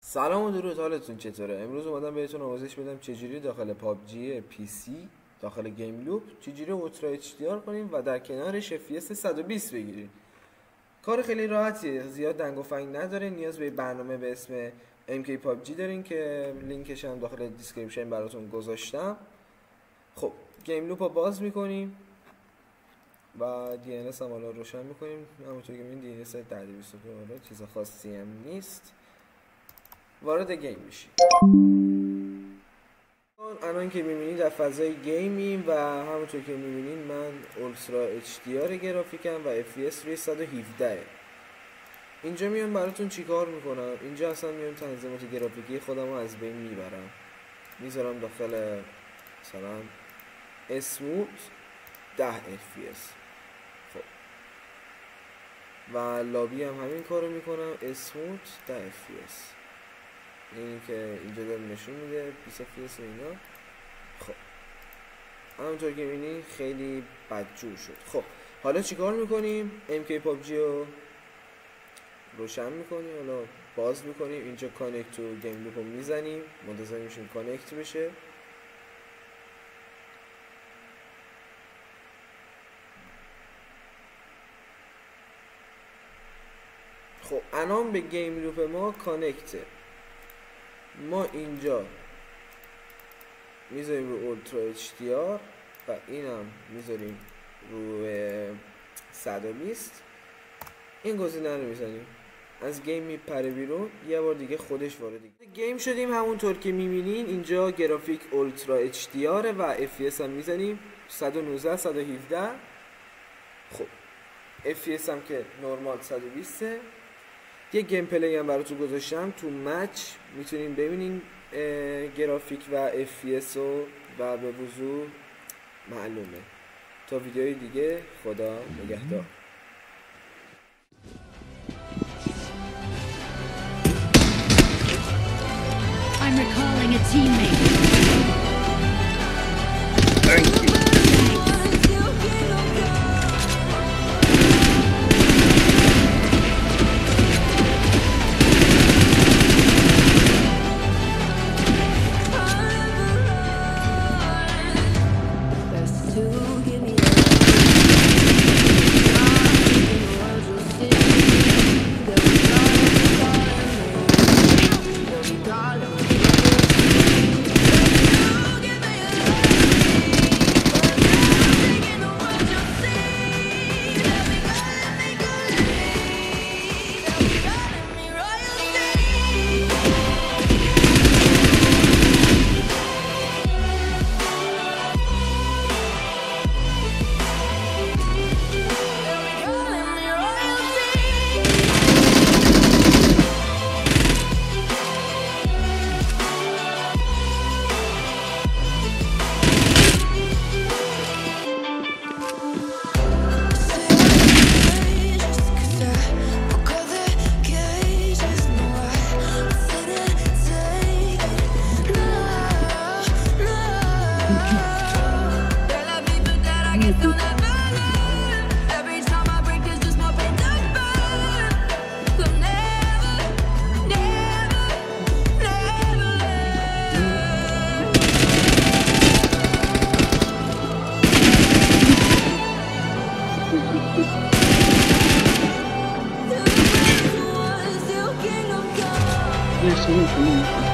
سلام و درود، حالتون چطوره؟ امروز اومدم بهتون آموزش بدم چجوری داخل پابجی پی سی داخل گیم لوپ چجوری اولترا اچ دی آر کنیم و در کنارش FPS 120 بگیریم. کار خیلی راحتیه، زیاد دنگ و فنگ نداره، نیاز به برنامه به اسم MK پابجی دارین که لینکش هم داخل دیسکریپشن براتون گذاشتم. خب گیم لوپ رو باز میکنیم و DNS هم حالا روشن میکنیم. همونطور که میبینید DNS 1022 چیز خاصی هم نیست. وارد گیم میشیم. الان که میبینید در فضای گیمیم و همونطور که میبینید من اولترا اچ دی آر گرافیکم و FPS روی 117. اینجا میام براتون چیکار میکنم؟ اینجا اصلا میام تنظیمات گرافیکی خودم رو از بین میبرم، میذارم داخل مثلا اسموت 10 FPS. خب و لابی هم همین کارو میکنم، اسموت 10 FPS. این که اینجا داره نشون میده 20 FPS و اینا. خب همونطور که میبینید خیلی بدجور شد. خب حالا چیکار میکنیم؟ MK پابجی رو روشن میکنیم، حالا باز میکنیم، اینجا کانکت تو گیم لوپ رو میزنیم، منتظر میشیم کانکت بشه. خب الان به گیم لوپ ما کانکته. ما اینجا میذاریم رو اولترا اچ دی آر و اینم میذاریم رو 120. این گزینه رو میزنیم، از گیم میپره بیرون، یه بار دیگه خودش وارد گیم شدیم. همونطور که میبینین اینجا گرافیک اولترا اچ دی آر و FPS هم میزنیم 119 117. خب FPS هم که نورمال 120. یه گیم پلی هم براتون گذاشتم تو مچ، میتونین ببینین گرافیک و FPS و به وضوح معلومه. تا ویدیوی دیگه، خدا نگهدار. I'm recalling a teammate. Thank you. Yes,